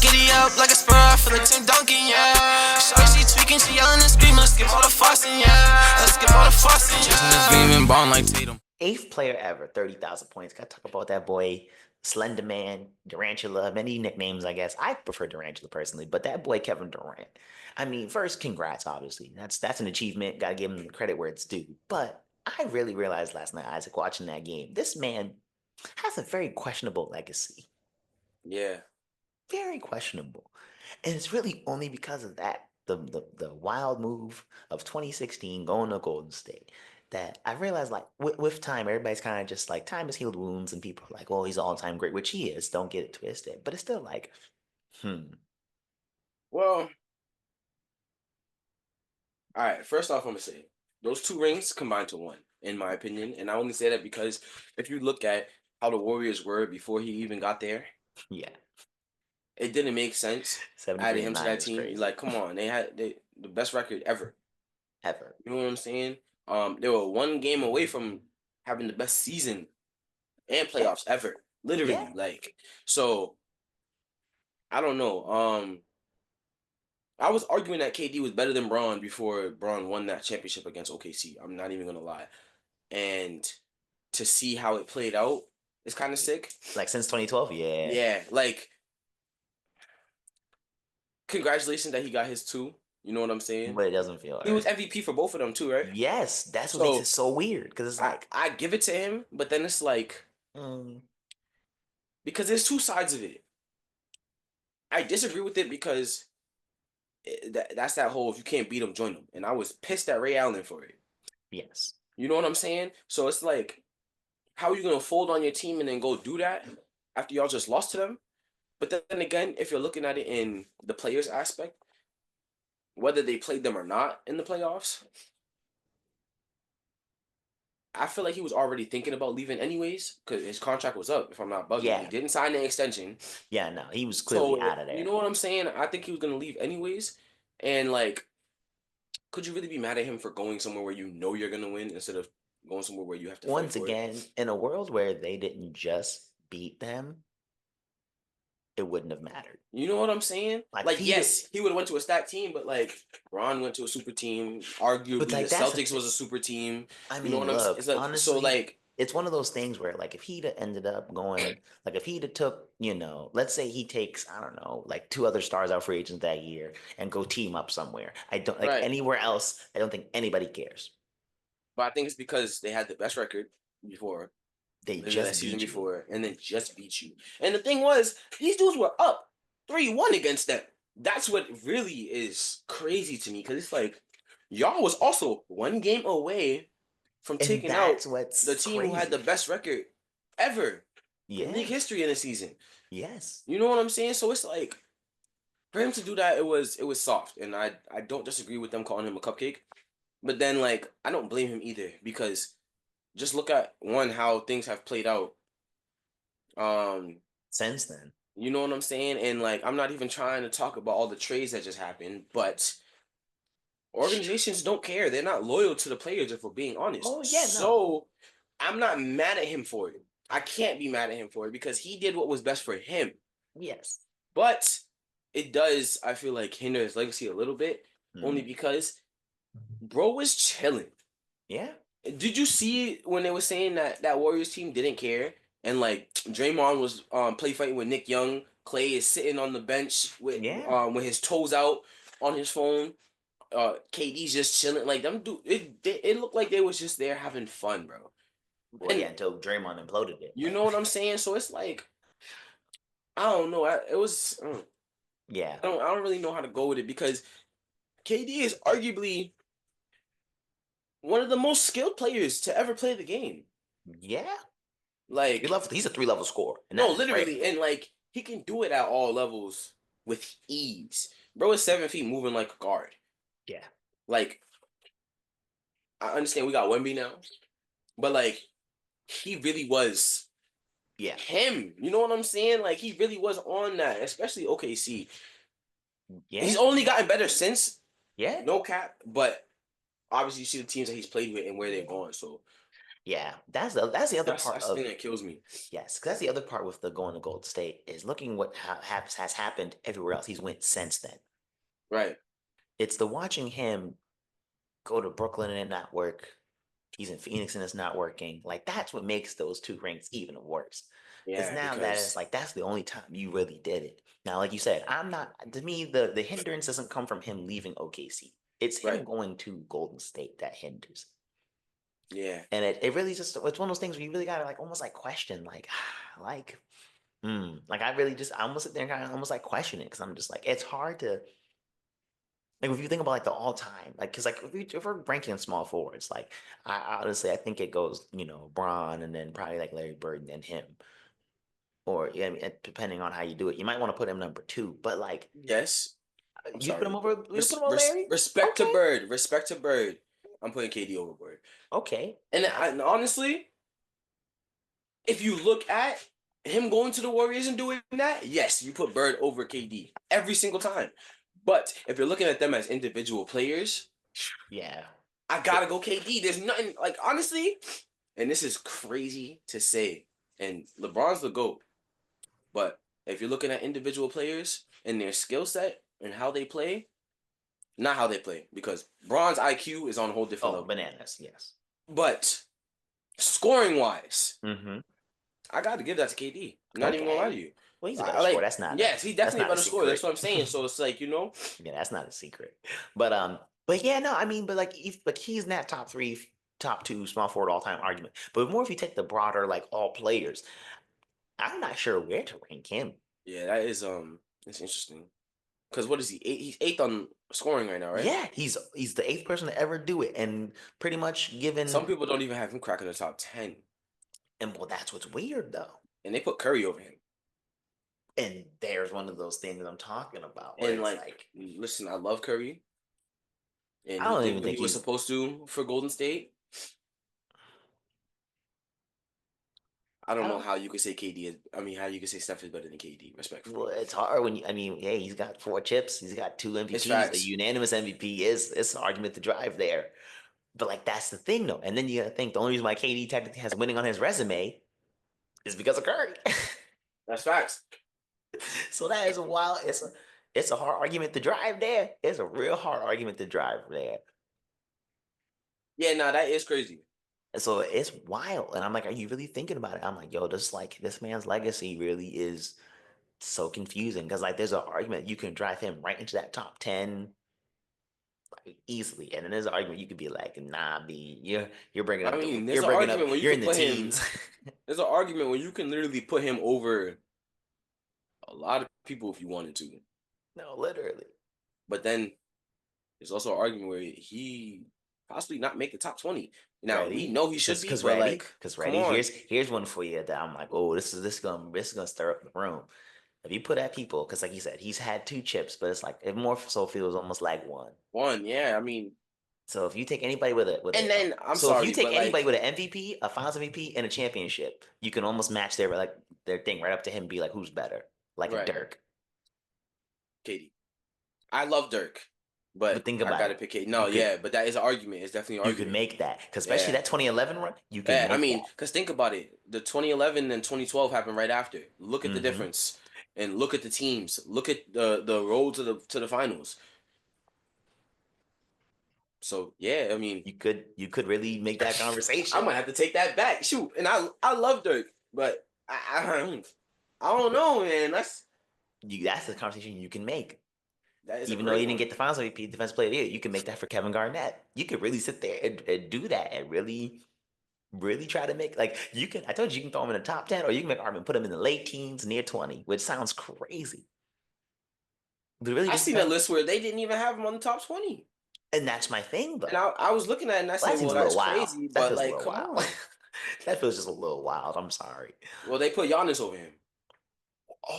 Giddy up like a spur, I feel like Tim Duncan, yeah. Shorty, she tweaking, she yelling and screaming. Let's skip all the fussing, yeah. Let's skip all the fussing. Chasing this beam and ballin' like Tatum. Eighth player ever, 30,000 points. Got to talk about that boy, Slender Man, Durantula, many nicknames, I guess. I prefer Durantula personally, but that boy, Kevin Durant. I mean, first, congrats, obviously. That's an achievement. Got to give him the credit where it's due. But I really realized last night, Isaac, watching that game, this man has a very questionable legacy. Yeah. Very questionable. And it's really only because of that, the wild move of 2016 going to Golden State, that I realized, like, with time, everybody's kind of just like, time has healed wounds, and people are like, oh, he's all time great, which he is. Don't get it twisted. But it's still like, Well, all right. First off, I'm gonna say those two rings combined to one, in my opinion, and I only say that because if you look at how the Warriors were before he even got there, yeah, it didn't make sense 73 adding and him to 9 that is team. crazy. Like, come on, the best record ever. Ever. You know what I'm saying? They were one game away from having the best season and Yeah. playoffs ever. Literally, Yeah. like, so I don't know. I was arguing that KD was better than Braun before Braun won that championship against OKC. I'm not even gonna lie. And to see how it played out is kind of sick. Like, since 2012, yeah. Yeah, like, congratulations that he got his two. You know what I'm saying? But it doesn't feel He was right. MVP for both of them too, right? Yes, that's what makes it so weird, because it's like, I give it to him, but then it's like, because there's two sides of it. I disagree with it because that's that whole if you can't beat them, join them. And I was pissed at Ray Allen for it. yes. You know what I'm saying? So it's like, how are you gonna fold on your team and then go do that after y'all just lost to them? But then again, if you're looking at it in the players aspect, whether they played them or not in the playoffs, I feel like he was already thinking about leaving anyways because his contract was up. If I'm not bugging, Yeah. he didn't sign the extension. Yeah, no, he was clearly So out of there. you know what I'm saying? I think he was gonna leave anyways. And like, could you really be mad at him for going somewhere where you know you're gonna win instead of going somewhere where you have to fight Once for again, it? in a world where they didn't just beat them, it wouldn't have mattered. You know what I'm saying? Like, Yes, he would have went to a stacked team, but like Ron went to a super team. Arguably, but the like, that's Celtics was a super team. I You know mean, what I'm saying? look, It's like, so honestly, like, it's one of those things where, like, if he'd have ended up going, like, if he'd have took, let's say he takes, I don't know, like, two other stars out free agents that year and go team up somewhere. I don't like right. anywhere else. I don't think anybody cares. But I think it's because they had the best record before, They maybe that just season beat you. before, and then just beat you. And the thing was, these dudes were up 3-1 against them. That's what really is crazy to me because it's like y'all was also one game away from And taking out that's what's the team who had the crazy. best record ever in Yeah. league history in the season. Yes. You know what I'm saying? So it's like for him to do that, it was soft, and I don't disagree with them calling him a cupcake, but then like I don't blame him either because just look at one how things have played out. Since then. You know what I'm saying? And like I'm not even trying to talk about all the trades that just happened, but organizations don't care. They're not loyal to the players if we're being honest. Oh, yeah, no. So I'm not mad at him for it. I can't be mad at him for it because he did what was best for him. Yes. But it does, I feel like, hinder his legacy a little bit, only because bro was chilling. Yeah. Did you see when they were saying that Warriors team didn't care and like Draymond was play fighting with Nick Young, Clay is sitting on the bench with his toes out on his phone, KD's just chilling like them dude. It looked like they was just there having fun, bro. Well, yeah, until Draymond imploded it. You know what I'm saying? So it's like I don't know. It was yeah. I don't really know how to go with it because KD is arguably one of the most skilled players to ever play the game. Yeah. Like he's a 3-level scorer. No, literally, and like he can do it at all levels with ease. Bro is 7 feet moving like a guard. Yeah. Like I understand we got Wemby now, but like he really was him. You know what I'm saying? Like he really was on that, especially OKC. Yeah. He's only gotten better since. Yeah. No cap, but obviously you see the teams that he's played with and where they're going. So Yeah, that's the other part That's the of thing that kills me. yes, 'cause that's the other part with the going to Gold State is looking what has happened everywhere else he's went since then. Right. It's the watching him go to Brooklyn and it not work. He's in Phoenix and it's not working. Like that's what makes those two rings even worse. Because Yeah, now that it's because like that's the only time you really did it. Now, like you said, I'm not to me the hindrance doesn't come from him leaving OKC. It's him right. going to Golden State that hinders. Yeah. And it really just it's one of those things where you really gotta like almost like question, like like like I really just I almost sit there and kind of almost like question it because I'm just like it's hard to like if you think about like the all time like because like if we're ranking small forwards like I honestly I think it goes Braun and then probably like Larry Bird and then him or yeah I mean, depending on how you do it you might want to put him number two but like Yes. I'm you put him sorry. over you put him over Larry Respect to okay Bird. Respect to Bird. I'm putting KD over Bird. okay And honestly, if you look at him going to the Warriors and doing that, yes, you put Bird over KD every single time. But if you're looking at them as individual players, yeah I gotta go KD. There's nothing like honestly, and this is crazy to say, and LeBron's the GOAT. But if you're looking at individual players and their skill set and how they play, not how they play, because Bron's IQ is on a whole different oh level. bananas yes But scoring wise, mm-hmm I got to give that to KD. I'm not even gonna lie okay to you. well he's a better I scorer like, yes, he's that's definitely a not a better scorer. That's secret what I'm saying. So it's like Yeah, that's not a secret. But yeah, no, I mean, but like if like he's in that top three, top two small forward all time argument. But more if you take the broader like all players, I'm not sure where to rank him. yeah, that is it's interesting. Because what is he? He's eighth on scoring right now, right? Yeah, he's the eighth person to ever do it, and pretty much given Some people don't even have him cracking the top 10, and well, that's what's weird though. and they put Curry over him. And there's one of those things I'm talking about where And it's like, like listen, I love Curry, and I he don't did even what he think was he's supposed to for Golden State. I I don't know don't how you could say KD is. I mean, how you could say Steph is better than KD, well, respectfully. it's hard when you, I mean, yeah, he's got four chips, he's got two It's MVPs, a facts. unanimous MVP is it's an argument to drive there. But like that's the thing though. And then you gotta think the only reason why KD technically has winning on his resume is because of Curry. That's facts. So that is a wild it's a hard argument to drive there. It's a real hard argument to drive there. Yeah, nah, that is crazy. And so it's wild. And I'm like, are you really thinking about it? I'm like, yo, this man's legacy really is so confusing. Cause like there's an argument you can drive him right into that top 10 like, easily. And then there's an argument you could be like, nah, B, you're bringing I up mean, there's you're an bringing up argument when you you're in could the put him. teens. There's an argument when you can literally put him over a lot of people if you wanted to. No, literally. But then there's also an argument where he possibly not make the top 20. Now we Ready? know he should be, Cause but ready? like, Cause come ready? on. Here's one for you that I'm like, oh, this is gonna stir up the room. If you put at people, because like you said, he's had two chips, but it's like it more so feels almost like one. One, yeah. I mean, So if you take anybody with and then I'm so if you sorry, take but anybody like, with an MVP, a Finals MVP, and a championship, you can almost match their thing right up to him. And be like, who's better? Like a right, Dirk. Katie. I love Dirk, But but think I about gotta it. pick Katie. No, You could yeah, but that is an argument. It's definitely an you could argument. make that because especially Yeah. that 2011 run, you can Yeah, I make mean, that. because think about it. The 2011 and 2012 happened right after. Look at the hmm difference. And look at the teams. Look at the road to the finals. So yeah, I mean, You could really make that I conversation. might have to take that back. Shoot, and I love Dirk, but I don't know, man. That's the conversation you can make. That is a Even though he great didn't one. get the Finals MVP, Defensive Player of the Year, you can make that for Kevin Garnett. You could really sit there and do that and really, really try to make like you can. I told you you can throw him in the top 10, or you can make argument put him in the late teens, near 20, which sounds crazy. But it really I just seen a depends. list where they didn't even have him on the top 20, And that's my thing, and though. I was looking at it and I Well, said, that seems well, a little that's wild. crazy, That but feels a like, little come wild. on. That feels just a little wild. I'm sorry. Well, they put Giannis over him,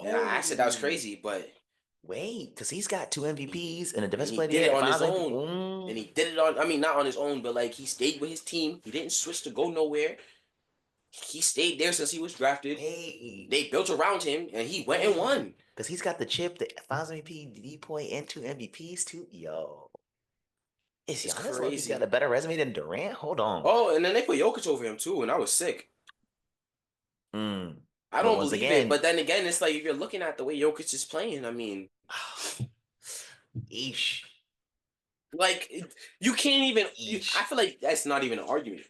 and I said that was Oh, crazy, but wait, because he's got two he MVPs and a and Defensive he Player of the did Year it and on his Finals MVP. own. And he did it on, I mean, not on his own, but like he stayed with his team. He didn't switch to go nowhere. He stayed there since he was drafted. Wait, They built around him and he went and wait, won. because he's got the chip, the Finals MVP, D point, and two MVPs too. Yo, Is It's Giannis Loki's got crazy. a better resume than Durant? Hold on. Oh, and then they put Jokic over him too, and I was sick. Mm. I But don't once believe it, again, but then again, it's like if you're looking at the way Jokic is playing, I mean, eesh, like you can't even. I eesh. feel like that's not even an argument.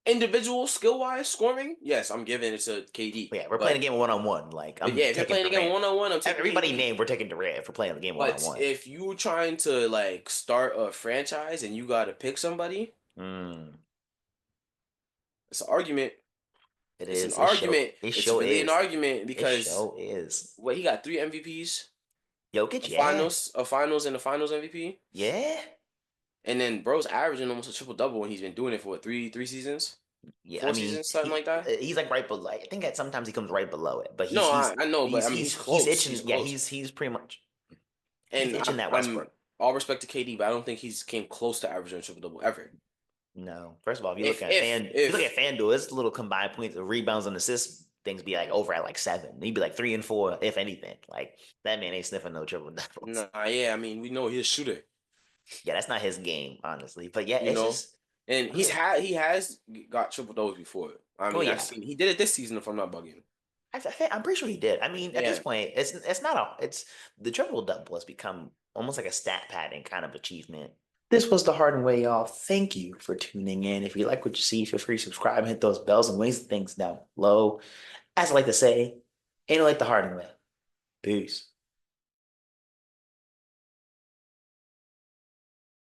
Individual skill wise, scoring, yes, I'm giving it to KD. Yeah, we're playing a game one on one. Like But I'm yeah, if you're taking playing again Durant. 1-on-one, I'm taking Everybody KD. named we're taking Durant for playing the game one on But one. if you trying to like start a franchise and you got to pick somebody, Mm. it's an argument. It It's an is. It show. argument. It It's show really an is. argument It because show is. what he got 3 MVPs, Jokic, yeah, a finals and a finals MVP, yeah, and then bro's averaging almost a triple double when he's been doing it for what, three seasons, yeah. I 4 seasons, mean, something like that. he's like right below. I think that sometimes he comes right below it, but No, I know, but I mean he's he's itching. Yeah, close, he's pretty much he's and itching that I'm Westbrook. all respect to KD, but I don't think he's came close to averaging a triple double ever. No, first of all, If if you look at FanDuel, his little combined points, rebounds, and assists things be like over at like 7. He'd be like 3 and 4 if anything. Like that man ain't sniffing no triple doubles. nah, yeah, I mean we know he's a shooter, Yeah, that's not his game, honestly. But yeah, you it's know, just and I'm just he has got triple doubles before. I oh mean I've yeah. seen he did it this season if I'm not bugging. I'm pretty sure he did. I mean, at this Yeah. point, it's not it's the triple double has become almost like a stat padding kind of achievement. This was the Harden Way, y'all. Thank you for tuning in. If you like what you see, feel free to subscribe and hit those bells and ways things down below. As I like to say, ain't it like the Harden Way. Peace.